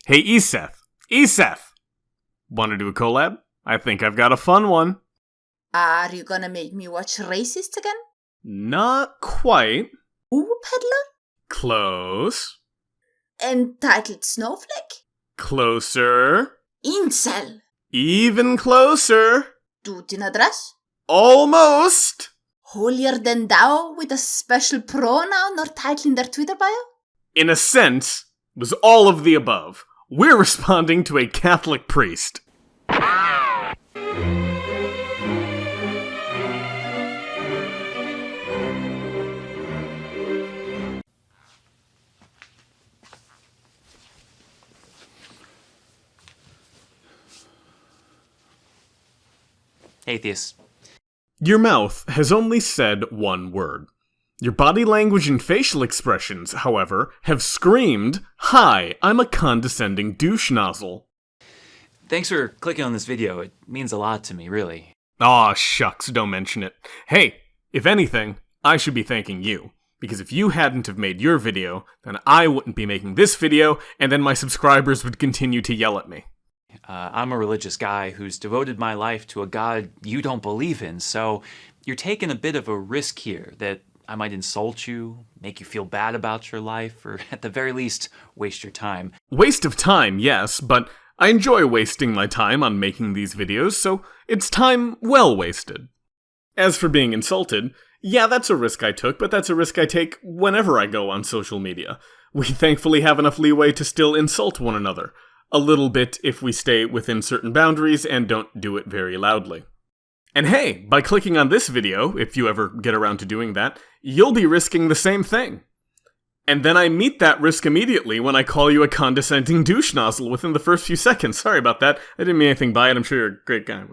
Hey, Eseth! Wanna do a collab? I think I've got a fun one. Are you gonna make me watch Racist again? Not quite. Ooh, Peddler? Close. Entitled Snowflake? Closer. Incel? Even closer. Du din adress? Almost. Holier than thou with a special pronoun or title in their Twitter bio? In a sense, it was all of the above. We're responding to a Catholic priest. Atheists. Your mouth has only said one word. Your body language and facial expressions, however, have screamed, "Hi, I'm a condescending douche nozzle." Thanks for clicking on this video. It means a lot to me, really. Aw, shucks, don't mention it. Hey, if anything, I should be thanking you. Because if you hadn't have made your video, then I wouldn't be making this video, and then my subscribers would continue to yell at me. I'm a religious guy who's devoted my life to a God you don't believe in, so you're taking a bit of a risk here that I might insult you, make you feel bad about your life, or at the very least, waste your time. Waste of time, yes, but I enjoy wasting my time on making these videos, so it's time well wasted. As for being insulted, yeah, that's a risk I took, but that's a risk I take whenever I go on social media. We thankfully have enough leeway to still insult one another. A little bit if we stay within certain boundaries and don't do it very loudly. And hey, by clicking on this video, if you ever get around to doing that, you'll be risking the same thing. And then I meet that risk immediately when I call you a condescending douche nozzle within the first few seconds. Sorry about that. I didn't mean anything by it. I'm sure you're a great guy.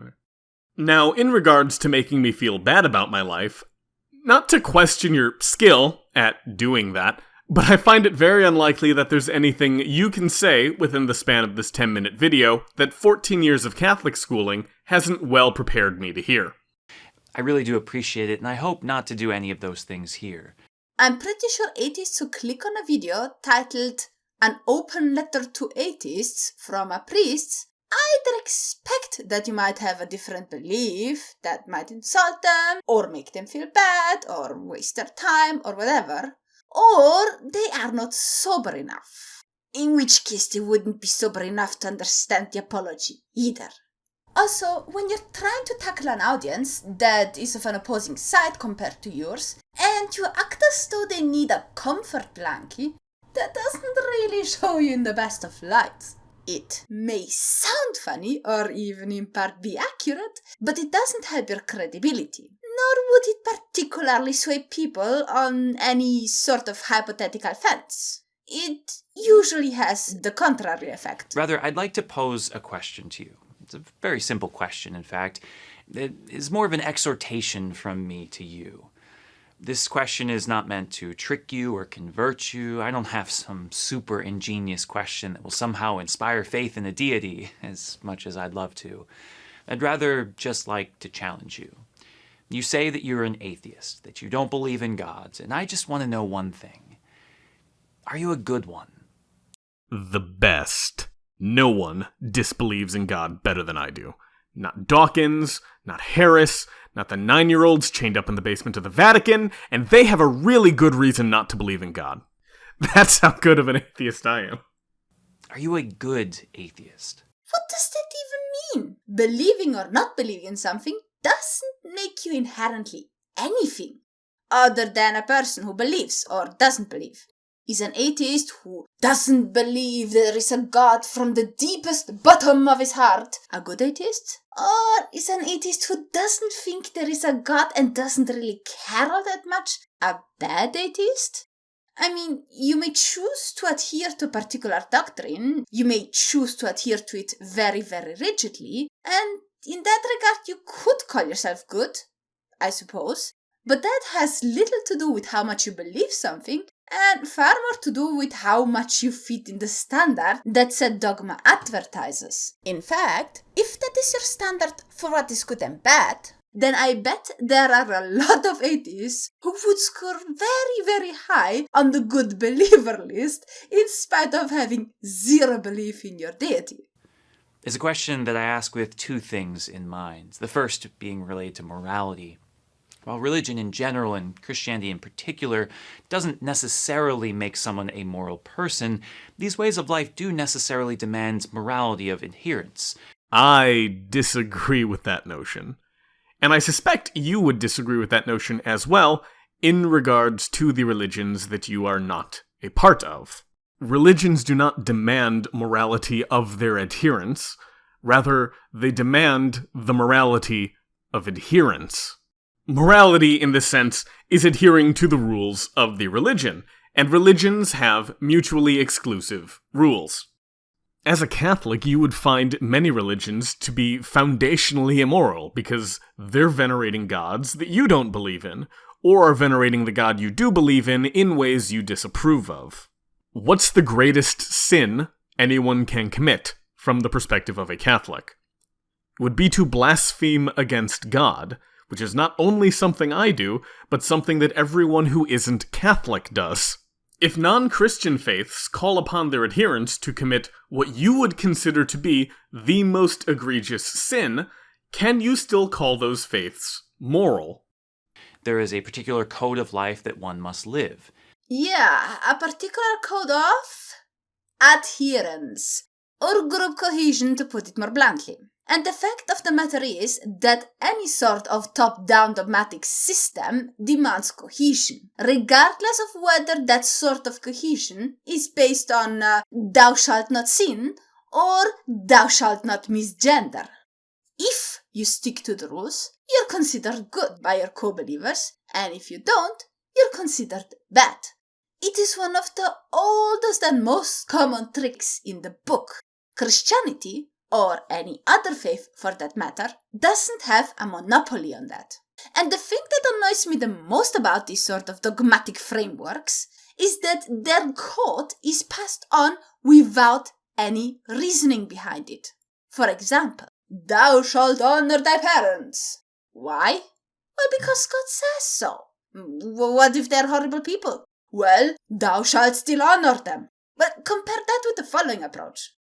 Now, in regards to making me feel bad about my life, not to question your skill at doing that, but I find it very unlikely that there's anything you can say within the span of this 10-minute video that 14 years of Catholic schooling hasn't well prepared me to hear. I really do appreciate it, and I hope not to do any of those things here. I'm pretty sure atheists who click on a video titled An Open Letter to Atheists from a Priest either expect that you might have a different belief that might insult them, or make them feel bad, or waste their time, or whatever, or they are not sober enough. In which case they wouldn't be sober enough to understand the apology either. Also, when you're trying to tackle an audience that is of an opposing side compared to yours, and you act as though they need a comfort blanket, that doesn't really show you in the best of lights. It may sound funny, or even in part be accurate, but it doesn't help your credibility. Nor would it particularly sway people on any sort of hypothetical fence. It usually has the contrary effect. Rather, I'd like to pose a question to you. It's a very simple question, in fact. It is more of an exhortation from me to you. This question is not meant to trick you or convert you. I don't have some super ingenious question that will somehow inspire faith in a deity, as much as I'd love to. I'd rather just like to challenge you. You say that you're an atheist, that you don't believe in gods, and I just want to know one thing. Are you a good one? The best. No one disbelieves in God better than I do. Not Dawkins, not Harris, not the 9-year-olds chained up in the basement of the Vatican, and they have a really good reason not to believe in God. That's how good of an atheist I am. Are you a good atheist? What does that even mean? Believing or not believing in something doesn't make you inherently anything other than a person who believes or doesn't believe. Is an atheist who doesn't believe there is a God from the deepest bottom of his heart a good atheist? Or is an atheist who doesn't think there is a God and doesn't really care all that much a bad atheist? I mean, you may choose to adhere to a particular doctrine, you may choose to adhere to it very, very rigidly, and in that regard you could call yourself good, I suppose, but that has little to do with how much you believe something, and far more to do with how much you fit in the standard that said dogma advertises. In fact, if that is your standard for what is good and bad, then I bet there are a lot of atheists who would score very, very high on the good believer list in spite of having zero belief in your deity. It's a question that I ask with two things in mind. The first being related to morality. While religion in general, and Christianity in particular, doesn't necessarily make someone a moral person, these ways of life do necessarily demand morality of adherence. I disagree with that notion. And I suspect you would disagree with that notion as well in regards to the religions that you are not a part of. Religions do not demand morality of their adherents. Rather, they demand the morality of adherence. Morality, in this sense, is adhering to the rules of the religion, and religions have mutually exclusive rules. As a Catholic, you would find many religions to be foundationally immoral because they're venerating gods that you don't believe in, or are venerating the God you do believe in ways you disapprove of. What's the greatest sin anyone can commit from the perspective of a Catholic? It would be to blaspheme against God, which is not only something I do, but something that everyone who isn't Catholic does. If non-Christian faiths call upon their adherents to commit what you would consider to be the most egregious sin, can you still call those faiths moral? There is a particular code of life that one must live. Yeah, a particular code of adherence, or group cohesion to put it more bluntly. And the fact of the matter is that any sort of top-down dogmatic system demands cohesion, regardless of whether that sort of cohesion is based on thou shalt not sin or thou shalt not misgender. If you stick to the rules, you're considered good by your co-believers, and if you don't, you're considered bad. It is one of the oldest and most common tricks in the book. Christianity, or any other faith for that matter, doesn't have a monopoly on that. And the thing that annoys me the most about these sort of dogmatic frameworks is that their code is passed on without any reasoning behind it. For example, thou shalt honor thy parents. Why? Well, because God says so. What if they're horrible people? Well, thou shalt still honor them. But compare that with the following approach.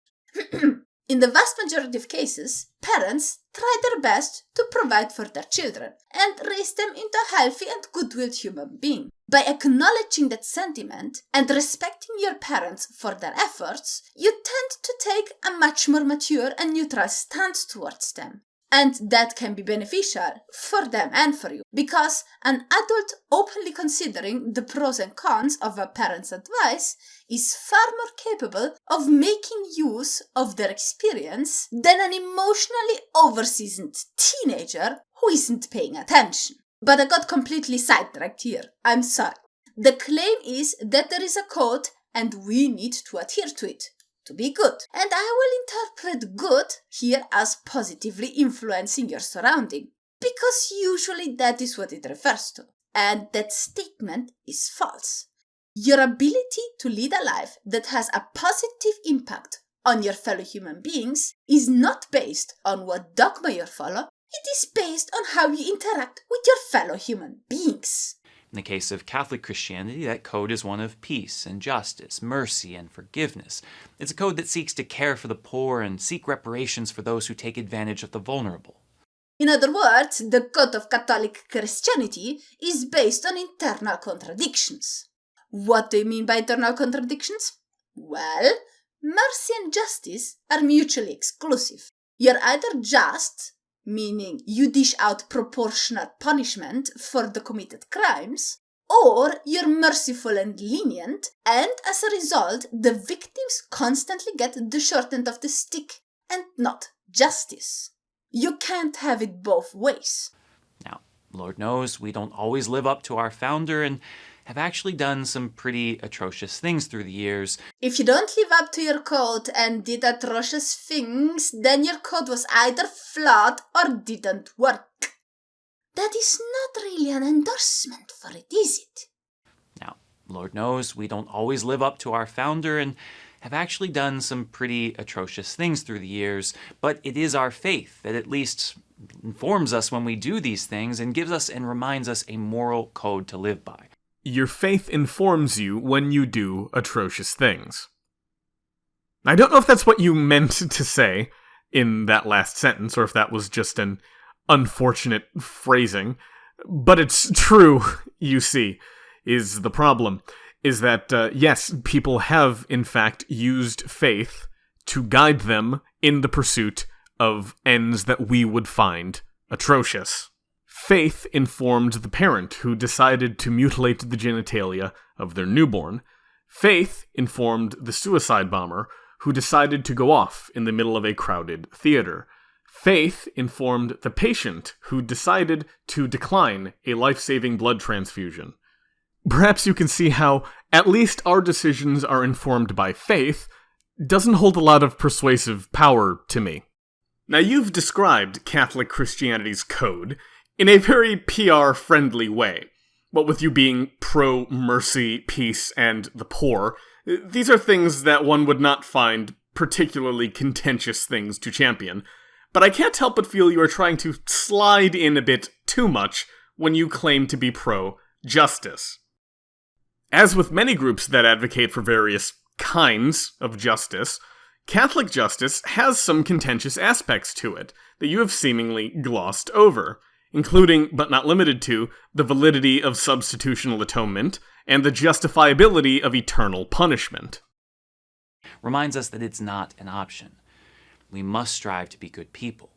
In the vast majority of cases, parents try their best to provide for their children and raise them into a healthy and good-willed human being. By acknowledging that sentiment and respecting your parents for their efforts, you tend to take a much more mature and neutral stance towards them. And that can be beneficial for them and for you, because an adult openly considering the pros and cons of a parent's advice is far more capable of making use of their experience than an emotionally overseasoned teenager who isn't paying attention. But I got completely sidetracked here. I'm sorry. The claim is that there is a code and we need to adhere to it to be good. And I will interpret good here as positively influencing your surrounding, because usually that is what it refers to. And that statement is false. Your ability to lead a life that has a positive impact on your fellow human beings is not based on what dogma you follow, it is based on how you interact with your fellow human beings. In the case of Catholic Christianity, that code is one of peace and justice, mercy and forgiveness. It's a code that seeks to care for the poor and seek reparations for those who take advantage of the vulnerable. In other words, the code of Catholic Christianity is based on internal contradictions. What do you mean by internal contradictions? Well, mercy and justice are mutually exclusive. You're either just, meaning you dish out proportionate punishment for the committed crimes, or you're merciful and lenient, and as a result, the victims constantly get the short end of the stick and not justice. You can't have it both ways. Now, Lord knows we don't always live up to our founder and have actually done some pretty atrocious things through the years. If you don't live up to your code and did atrocious things, then your code was either flawed or didn't work. That is not really an endorsement for it, is it? Now, Lord knows we don't always live up to our founder and have actually done some pretty atrocious things through the years, but it is our faith that at least It informs us when we do these things and gives us and reminds us a moral code to live by. Your faith informs you when you do atrocious things. I don't know if that's what you meant to say in that last sentence, or if that was just an unfortunate phrasing, but it's true, you see, is the problem. Is that, yes, people have, in fact, used faith to guide them in the pursuit of ends that we would find atrocious. Faith informed the parent who decided to mutilate the genitalia of their newborn. Faith informed the suicide bomber who decided to go off in the middle of a crowded theater. Faith informed the patient who decided to decline a life-saving blood transfusion. Perhaps you can see how at least our decisions are informed by faith doesn't hold a lot of persuasive power to me. Now, you've described Catholic Christianity's code in a very PR-friendly way. What with you being pro-mercy, peace, and the poor, these are things that one would not find particularly contentious things to champion. But I can't help but feel you are trying to slide in a bit too much when you claim to be pro-justice. As with many groups that advocate for various kinds of justice, Catholic justice has some contentious aspects to it that you have seemingly glossed over, including, but not limited to, the validity of substitutional atonement and the justifiability of eternal punishment. Reminds us that it's not an option. We must strive to be good people.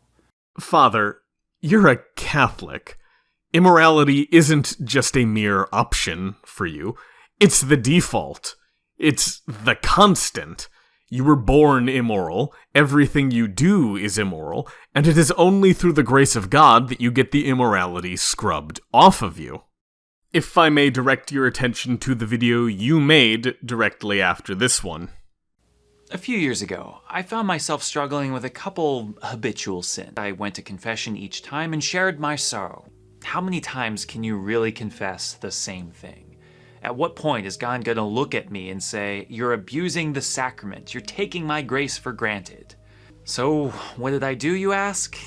Father, you're a Catholic. Immorality isn't just a mere option for you. It's the default. It's the constant. You were born immoral, everything you do is immoral, and it is only through the grace of God that you get the immorality scrubbed off of you. If I may direct your attention to the video you made directly after this one. A few years ago, I found myself struggling with a couple habitual sins. I went to confession each time and shared my sorrow. How many times can you really confess the same thing? At what point is God going to look at me and say, "You're abusing the sacrament, you're taking my grace for granted"? So, what did I do, you ask?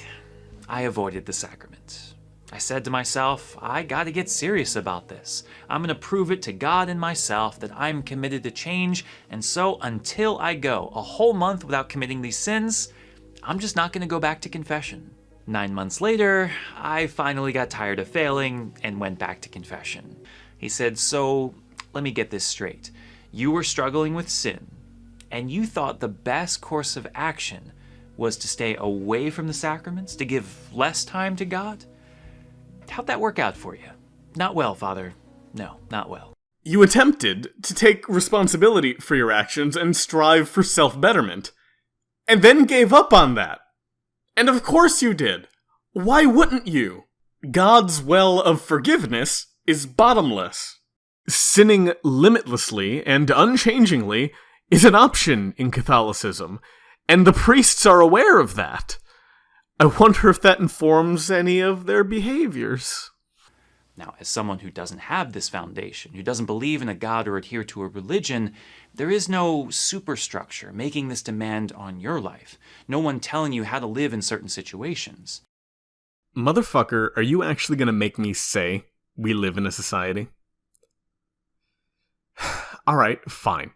I avoided the sacrament. I said to myself, I gotta get serious about this. I'm gonna prove it to God and myself that I'm committed to change, and so until I go a whole month without committing these sins, I'm just not gonna go back to confession. 9 months later, I finally got tired of failing and went back to confession. He said, "So, let me get this straight. You were struggling with sin, and you thought the best course of action was to stay away from the sacraments, to give less time to God? How'd that work out for you?" "Not well, Father. No, not well." You attempted to take responsibility for your actions and strive for self-betterment, and then gave up on that. And of course you did. Why wouldn't you? God's well of forgiveness is bottomless. Sinning limitlessly and unchangingly is an option in Catholicism, and the priests are aware of that. I wonder if that informs any of their behaviors. Now, as someone who doesn't have this foundation, who doesn't believe in a God or adhere to a religion, there is no superstructure making this demand on your life. No one telling you how to live in certain situations. Motherfucker, are you actually gonna make me say we live in a society? Alright, fine.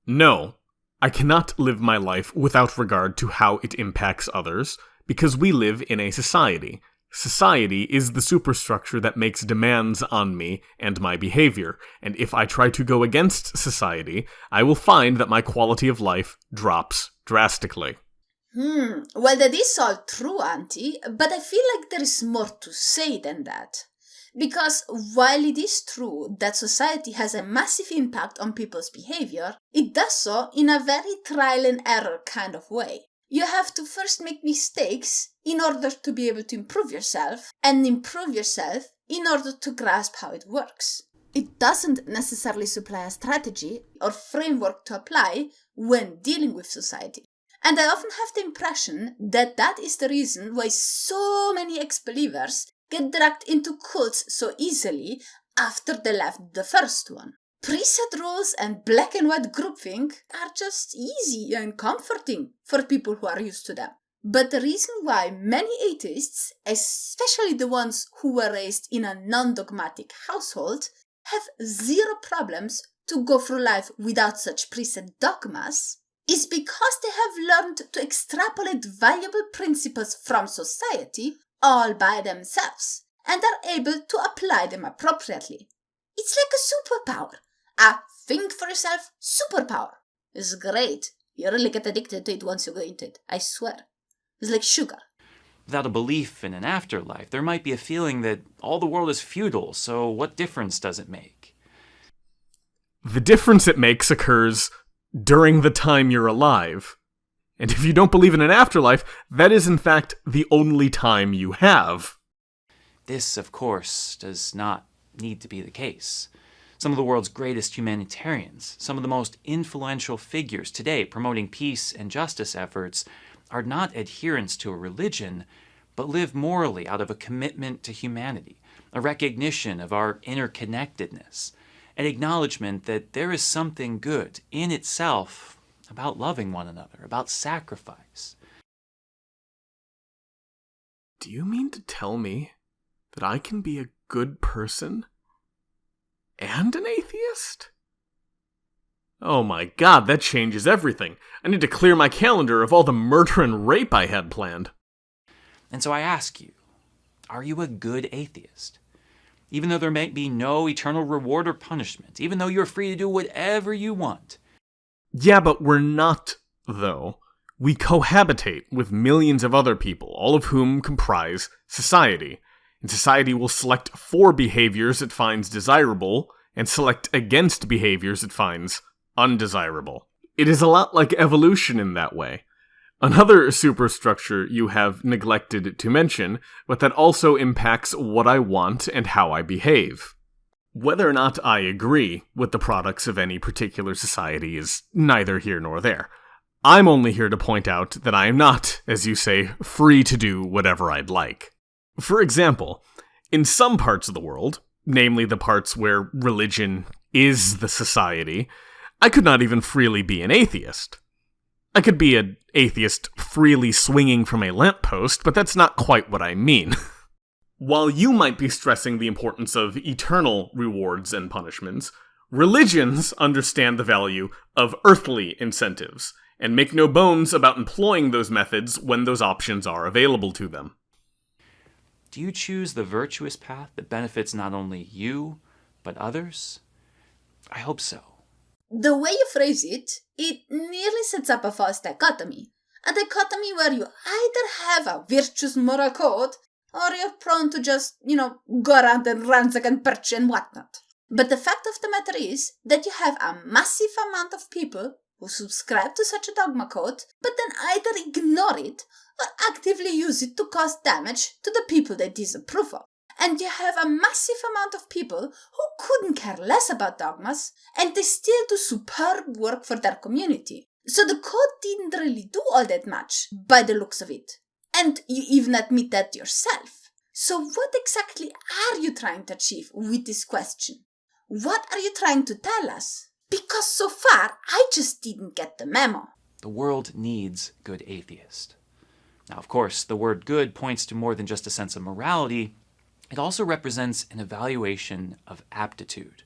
No, I cannot live my life without regard to how it impacts others, because we live in a society. Society is the superstructure that makes demands on me and my behavior, and if I try to go against society, I will find that my quality of life drops drastically. Well, that is all true, Auntie, but I feel like there is more to say than that. Because while it is true that society has a massive impact on people's behavior, it does so in a very trial and error kind of way. You have to first make mistakes in order to be able to improve yourself, and improve yourself in order to grasp how it works. It doesn't necessarily supply a strategy or framework to apply when dealing with society. And I often have the impression that that is the reason why so many ex-believers get dragged into cults so easily after they left the first one. Preset rules and black and white groupthink are just easy and comforting for people who are used to them. But the reason why many atheists, especially the ones who were raised in a non-dogmatic household, have zero problems to go through life without such preset dogmas is because they have learned to extrapolate valuable principles from society all by themselves and are able to apply them appropriately. It's like a superpower. A think for yourself superpower. It's great. You really get addicted to it once you go into it. I swear. It's like sugar. Without a belief in an afterlife, there might be a feeling that all the world is futile, so what difference does it make? The difference it makes occurs during the time you're alive. And if you don't believe in an afterlife, that is in fact the only time you have. This, of course, does not need to be the case. Some of the world's greatest humanitarians, some of the most influential figures today promoting peace and justice efforts, are not adherents to a religion, but live morally out of a commitment to humanity, a recognition of our interconnectedness, an acknowledgement that there is something good in itself about loving one another, about sacrifice. Do you mean to tell me that I can be a good person and an atheist? Oh my god, that changes everything. I need to clear my calendar of all the murder and rape I had planned. And so I ask you, are you a good atheist? Even though there may be no eternal reward or punishment, even though you're free to do whatever you want. Yeah, but we're not, though. We cohabitate with millions of other people, all of whom comprise society. And society will select for behaviors it finds desirable, and select against behaviors it finds undesirable. It is a lot like evolution in that way. Another superstructure you have neglected to mention, but that also impacts what I want and how I behave. Whether or not I agree with the products of any particular society is neither here nor there. I'm only here to point out that I am not, as you say, free to do whatever I'd like. For example, in some parts of the world, namely the parts where religion is the society, I could not even freely be an atheist. I could be an atheist freely swinging from a lamppost, but that's not quite what I mean. While you might be stressing the importance of eternal rewards and punishments, religions understand the value of earthly incentives, and make no bones about employing those methods when those options are available to them. Do you choose the virtuous path that benefits not only you, but others? I hope so. The way you phrase it, it nearly sets up a false dichotomy. A dichotomy where you either have a virtuous moral code, or you're prone to just, go around and ransack and purge and whatnot. But the fact of the matter is that you have a massive amount of people who subscribe to such a dogma code, but then either ignore it or actively use it to cause damage to the people they disapprove of. And you have a massive amount of people who couldn't care less about dogmas, and they still do superb work for their community. So the code didn't really do all that much, by the looks of it. And you even admit that yourself. So what exactly are you trying to achieve with this question? What are you trying to tell us? Because so far, I just didn't get the memo. The world needs good atheists. Now, of course, the word good points to more than just a sense of morality. It also represents an evaluation of aptitude.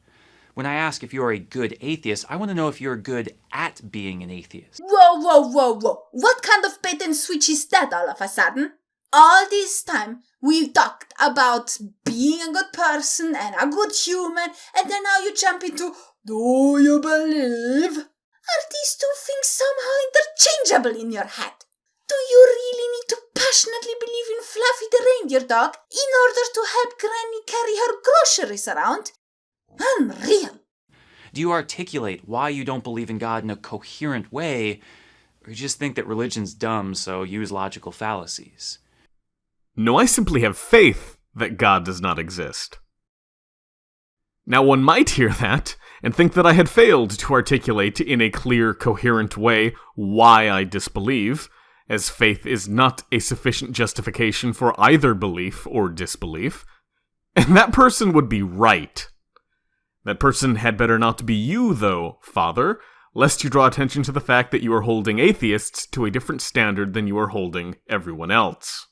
When I ask if you're a good atheist, I want to know if you're good at being an atheist. Whoa. What kind of bait and switch is that all of a sudden? All this time, we've talked about being a good person and a good human, and then now you jump into, do you believe? Are these two things somehow interchangeable in your head? Do you really need to passionately believe in Fluffy the reindeer dog in order to help Granny carry her groceries around? Unreal. Do you articulate why you don't believe in God in a coherent way, or you just think that religion's dumb, so use logical fallacies? No, I simply have faith that God does not exist. Now, one might hear that and think that I had failed to articulate in a clear, coherent way why I disbelieve, as faith is not a sufficient justification for either belief or disbelief. And that person would be right. That person had better not be you, though, Father, lest you draw attention to the fact that you are holding atheists to a different standard than you are holding everyone else.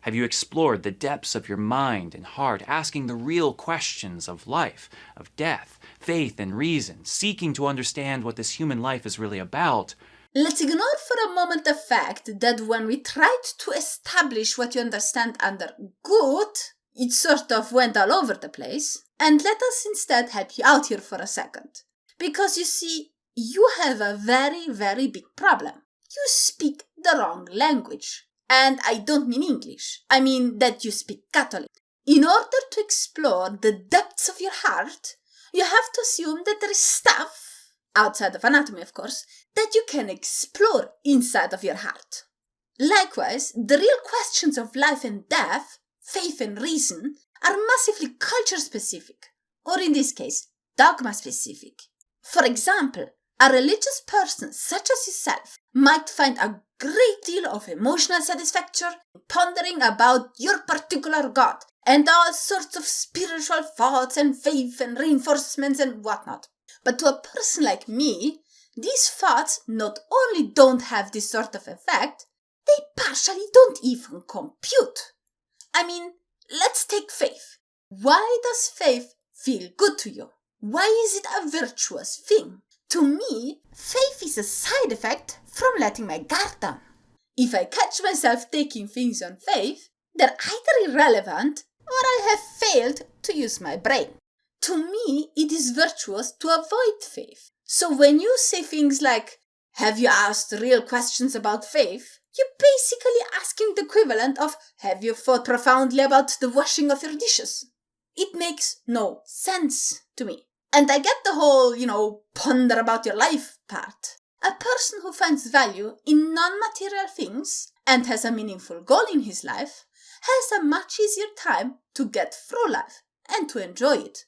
Have you explored the depths of your mind and heart, asking the real questions of life, of death, faith, and reason, seeking to understand what this human life is really about? Let's ignore for a moment the fact that when we tried to establish what you understand under good, it sort of went all over the place. And let us instead help you out here for a second. Because you see, you have a very, very big problem. You speak the wrong language. And I don't mean English. I mean that you speak Catholic. In order to explore the depths of your heart, you have to assume that there is stuff, outside of anatomy of course, that you can explore inside of your heart. Likewise, the real questions of life and death, faith and reason, are massively culture-specific, or in this case, dogma-specific. For example, a religious person such as yourself might find a great deal of emotional satisfaction pondering about your particular God and all sorts of spiritual thoughts and faith and reinforcements and whatnot. But to a person like me, these thoughts not only don't have this sort of effect, they partially don't even compute. I mean, let's take faith. Why does faith feel good to you? Why is it a virtuous thing? To me, faith is a side effect from letting my guard down. If I catch myself taking things on faith, they're either irrelevant or I have failed to use my brain. To me, it is virtuous to avoid faith. So when you say things like, have you asked real questions about faith? You're basically asking the equivalent of, have you thought profoundly about the washing of your dishes? It makes no sense to me. And I get the whole, ponder about your life part. A person who finds value in non-material things and has a meaningful goal in his life has a much easier time to get through life and to enjoy it.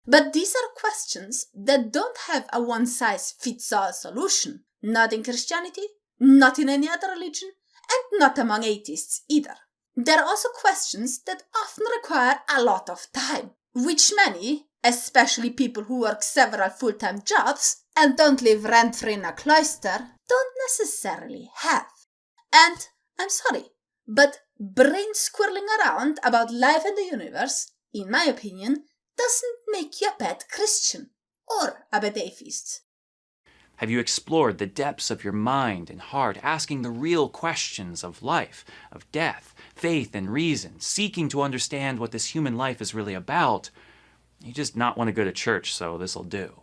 But these are questions that don't have a one-size-fits-all solution. Not in Christianity, not in any other religion, and not among atheists either. There are also questions that often require a lot of time, which many, especially people who work several full-time jobs and don't live rent-free in a cloister, don't necessarily have. And I'm sorry, but brain squirreling around about life and the universe, in my opinion, doesn't make you a bad Christian or a bad atheist. Have you explored the depths of your mind and heart, asking the real questions of life, of death, faith, and reason, seeking to understand what this human life is really about? You just not want to go to church, so this'll do.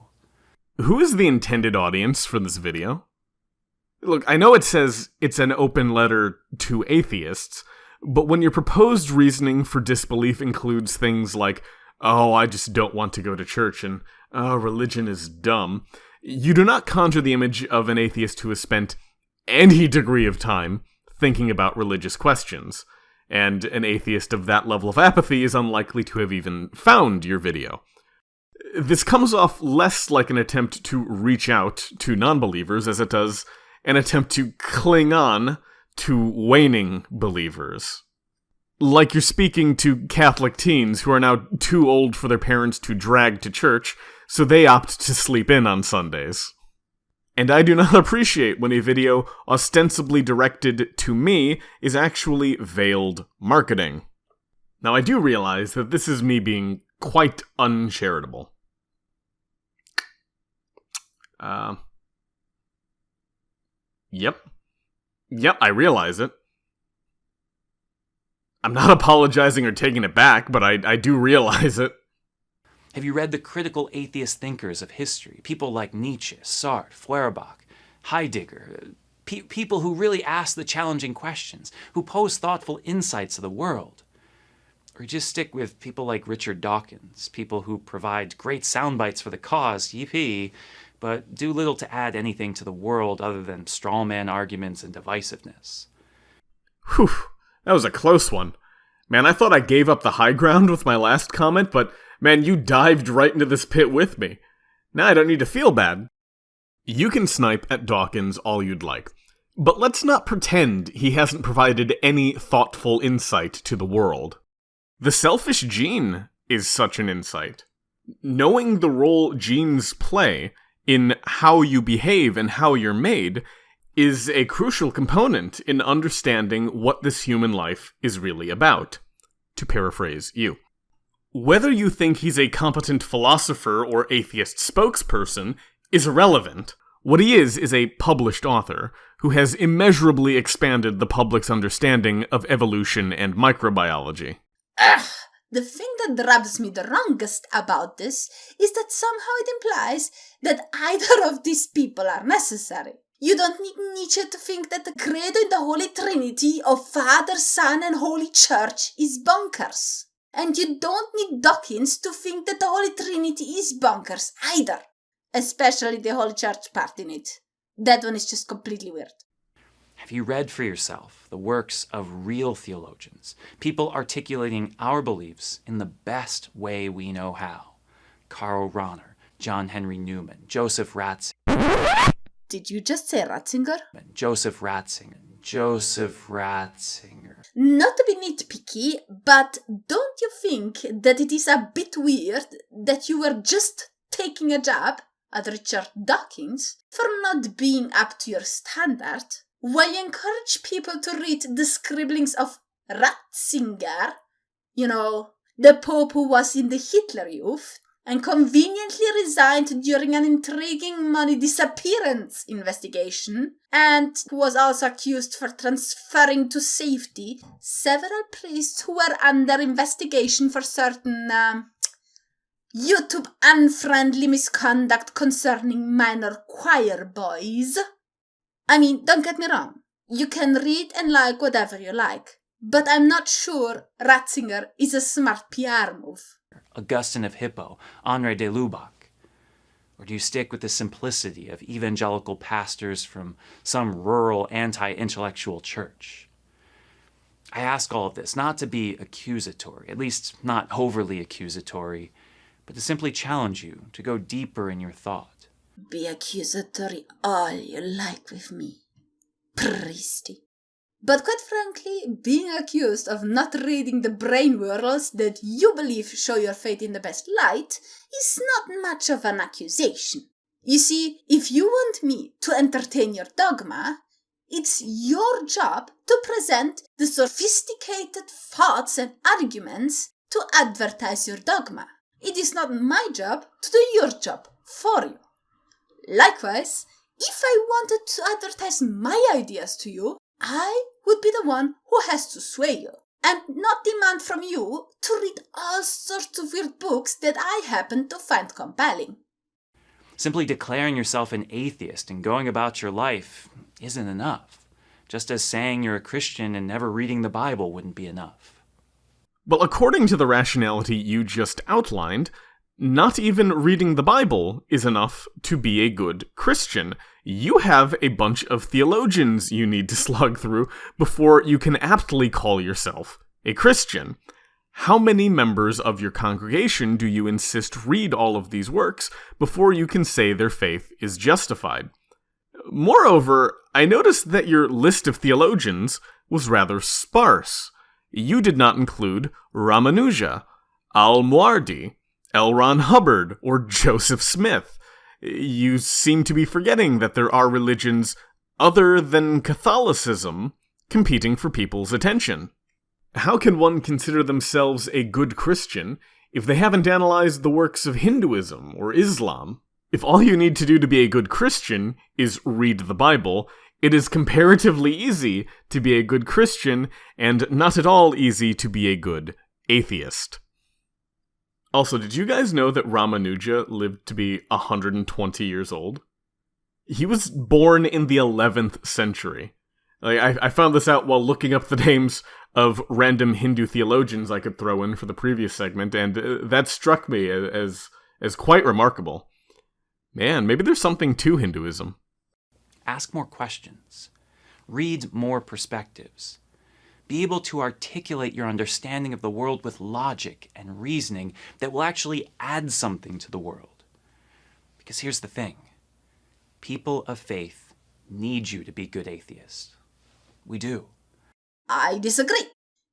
Who is the intended audience for this video? Look, I know it says it's an open letter to atheists, but when your proposed reasoning for disbelief includes things like, oh, I just don't want to go to church, and religion is dumb, you do not conjure the image of an atheist who has spent any degree of time thinking about religious questions, and an atheist of that level of apathy is unlikely to have even found your video. This comes off less like an attempt to reach out to non-believers as it does an attempt to cling on to waning believers. Like you're speaking to Catholic teens who are now too old for their parents to drag to church, so they opt to sleep in on Sundays. And I do not appreciate when a video ostensibly directed to me is actually veiled marketing. Now, I do realize that this is me being quite uncharitable. Yep, I realize it. I'm not apologizing or taking it back, but I do realize it. Have you read the critical atheist thinkers of history? People like Nietzsche, Sartre, Feuerbach, Heidegger, people who really ask the challenging questions, who pose thoughtful insights of the world. Or just stick with people like Richard Dawkins, people who provide great sound bites for the cause, yippee, but do little to add anything to the world other than strawman arguments and divisiveness. Whew, that was a close one. Man, I thought I gave up the high ground with my last comment, but man, you dived right into this pit with me. Now I don't need to feel bad. You can snipe at Dawkins all you'd like, but let's not pretend he hasn't provided any thoughtful insight to the world. The selfish gene is such an insight. Knowing the role genes play in how you behave and how you're made is a crucial component in understanding what this human life is really about, to paraphrase you. Whether you think he's a competent philosopher or atheist spokesperson is irrelevant. What he is a published author who has immeasurably expanded the public's understanding of evolution and microbiology. The thing that rubs me the wrongest about this is that somehow it implies that either of these people are necessary. You don't need Nietzsche to think that the credo in the Holy Trinity of Father, Son, and Holy Church is bonkers. And you don't need Dawkins to think that the Holy Trinity is bonkers either. Especially the Holy Church part in it. That one is just completely weird. Have you read for yourself the works of real theologians, people articulating our beliefs in the best way we know how? Karl Rahner, John Henry Newman, Joseph Ratzinger. Did you just say Ratzinger? Joseph Ratzinger. Not to be nitpicky, but don't you think that it is a bit weird that you were just taking a jab at Richard Dawkins for not being up to your standard, while you encourage people to read the scribblings of Ratzinger, you know, the Pope who was in the Hitler Youth, and conveniently resigned during an intriguing money disappearance investigation, and who was also accused for transferring to safety several priests who were under investigation for certain YouTube unfriendly misconduct concerning minor choir boys. I mean, don't get me wrong, you can read and like whatever you like, but I'm not sure Ratzinger is a smart PR move. Augustine of Hippo, Henri de Lubac? Or do you stick with the simplicity of evangelical pastors from some rural anti-intellectual church? I ask all of this not to be accusatory, at least not overly accusatory, but to simply challenge you to go deeper in your thought. Be accusatory all you like with me, priesty. But quite frankly, being accused of not reading the brain whirls that you believe show your faith in the best light is not much of an accusation. You see, if you want me to entertain your dogma, it's your job to present the sophisticated thoughts and arguments to advertise your dogma. It is not my job to do your job for you. Likewise, if I wanted to advertise my ideas to you, I would be the one who has to sway you, and not demand from you to read all sorts of weird books that I happen to find compelling. Simply declaring yourself an atheist and going about your life isn't enough, just as saying you're a Christian and never reading the Bible wouldn't be enough. Well, according to the rationality you just outlined, not even reading the Bible is enough to be a good Christian. You have a bunch of theologians you need to slug through before you can aptly call yourself a Christian. How many members of your congregation do you insist read all of these works before you can say their faith is justified? Moreover, I noticed that your list of theologians was rather sparse. You did not include Ramanuja, Al-Muwardi, L. Ron Hubbard, or Joseph Smith. You seem to be forgetting that there are religions other than Catholicism competing for people's attention. How can one consider themselves a good Christian if they haven't analyzed the works of Hinduism or Islam? If all you need to do to be a good Christian is read the Bible, it is comparatively easy to be a good Christian and not at all easy to be a good atheist. Also, did you guys know that Ramanuja lived to be 120 years old? He was born in the 11th century. I found this out while looking up the names of random Hindu theologians I could throw in for the previous segment, and that struck me as quite remarkable. Man, maybe there's something to Hinduism. Ask more questions. Read more perspectives. Be able to articulate your understanding of the world with logic and reasoning that will actually add something to the world. Because here's the thing. People of faith need you to be good atheists. We do. I disagree.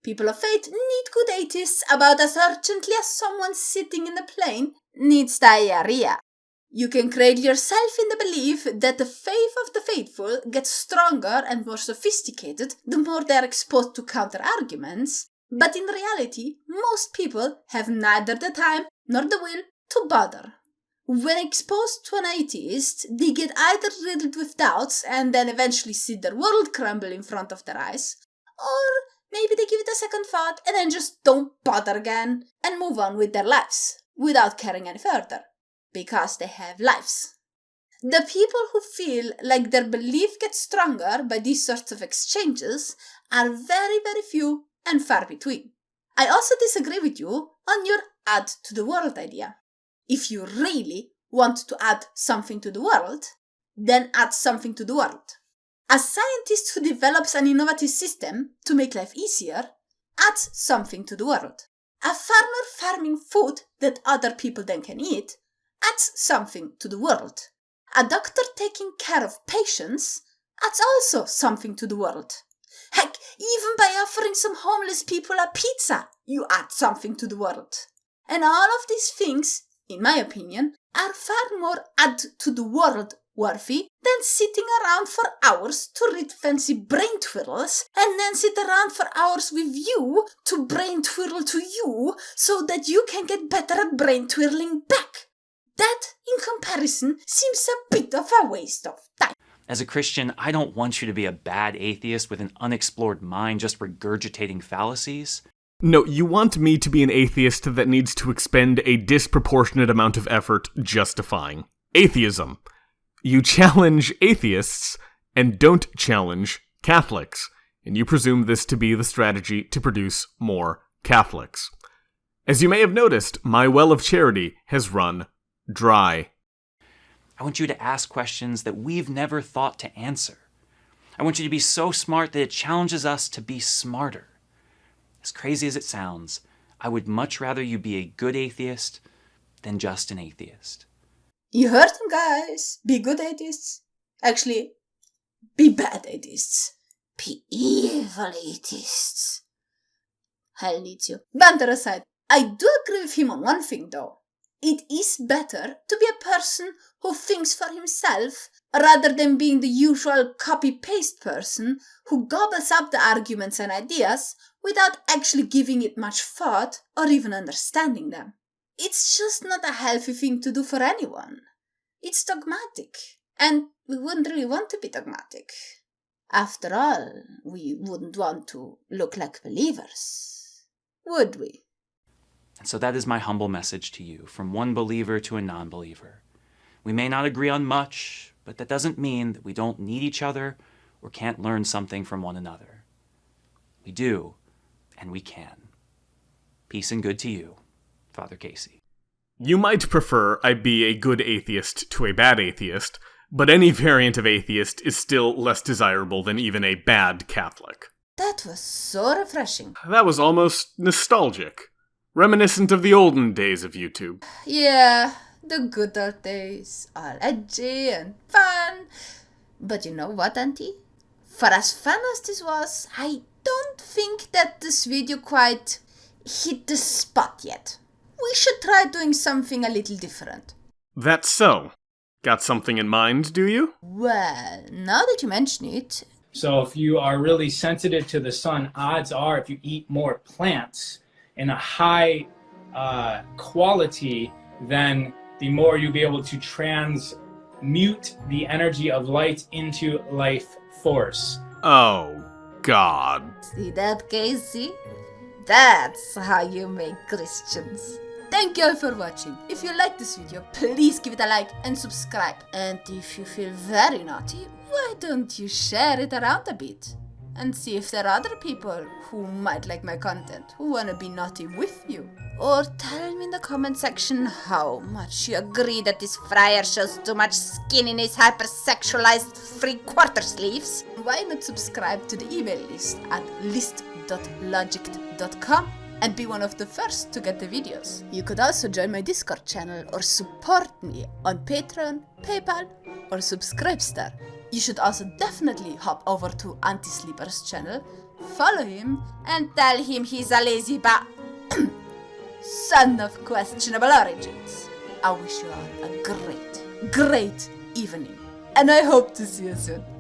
People of faith need good atheists about as urgently as someone sitting in a plane needs diarrhea. You can cradle yourself in the belief that the faith of the faithful gets stronger and more sophisticated the more they are exposed to counter-arguments, but in reality, most people have neither the time nor the will to bother. When exposed to an atheist, they get either riddled with doubts and then eventually see their world crumble in front of their eyes, or maybe they give it a second thought and then just don't bother again and move on with their lives without caring any further, because they have lives. The people who feel like their belief gets stronger by these sorts of exchanges are very, very few and far between. I also disagree with you on your add to the world idea. If you really want to add something to the world, then add something to the world. A scientist who develops an innovative system to make life easier adds something to the world. A farmer farming food that other people then can eat adds something to the world. A doctor taking care of patients adds also something to the world. Heck, even by offering some homeless people a pizza, you add something to the world. And all of these things, in my opinion, are far more add to the world worthy than sitting around for hours to read fancy brain twirls and then sit around for hours with you to brain twirl to you so that you can get better at brain twirling back. That, in comparison, seems a bit of a waste of time. As a Christian, I don't want you to be a bad atheist with an unexplored mind just regurgitating fallacies. No, you want me to be an atheist that needs to expend a disproportionate amount of effort justifying atheism. You challenge atheists and don't challenge Catholics, and you presume this to be the strategy to produce more Catholics. As you may have noticed, my well of charity has run dry. I want you to ask questions that we've never thought to answer. I want you to be so smart that it challenges us to be smarter. As crazy as it sounds, I would much rather you be a good atheist than just an atheist. You heard them, guys. Be good atheists. Actually, be bad atheists. Be evil atheists. Hell needs you. Banter aside, I do agree with him on one thing, though. It is better to be a person who thinks for himself rather than being the usual copy-paste person who gobbles up the arguments and ideas without actually giving it much thought or even understanding them. It's just not a healthy thing to do for anyone. It's dogmatic, and we wouldn't really want to be dogmatic. After all, we wouldn't want to look like believers, would we? And so that is my humble message to you, from one believer to a non-believer. We may not agree on much, but that doesn't mean that we don't need each other or can't learn something from one another. We do, and we can. Peace and good to you, Father Casey. You might prefer I be a good atheist to a bad atheist, but any variant of atheist is still less desirable than even a bad Catholic. That was so refreshing. That was almost nostalgic. Reminiscent of the olden days of YouTube. Yeah, the good old days, all edgy and fun. But you know what, Auntie? For as fun as this was, I don't think that this video quite hit the spot yet. We should try doing something a little different. That's so. Got something in mind, do you? Well, now that you mention it... So if you are really sensitive to the sun, odds are if you eat more plants in a high quality, then the more you'll be able to transmute the energy of light into life force. Oh, God. See that, Casey? That's how you make Christians. Thank you all for watching. If you like this video, please give it a like and subscribe. And if you feel very naughty, why don't you share it around a bit? And see if there are other people who might like my content, who wanna be naughty with you. Or tell me in the comment section how much you agree that this friar shows too much skin in his hypersexualized 3/4 sleeves. Why not subscribe to the email list at list.logic.com and be one of the first to get the videos. You could also join my Discord channel or support me on Patreon, PayPal, or SUBCRIBESTAR. You should also definitely hop over to Anti-Sleeper's channel, follow him, and tell him he's a lazy son of questionable origins. I wish you all a great great evening. And I hope to see you soon.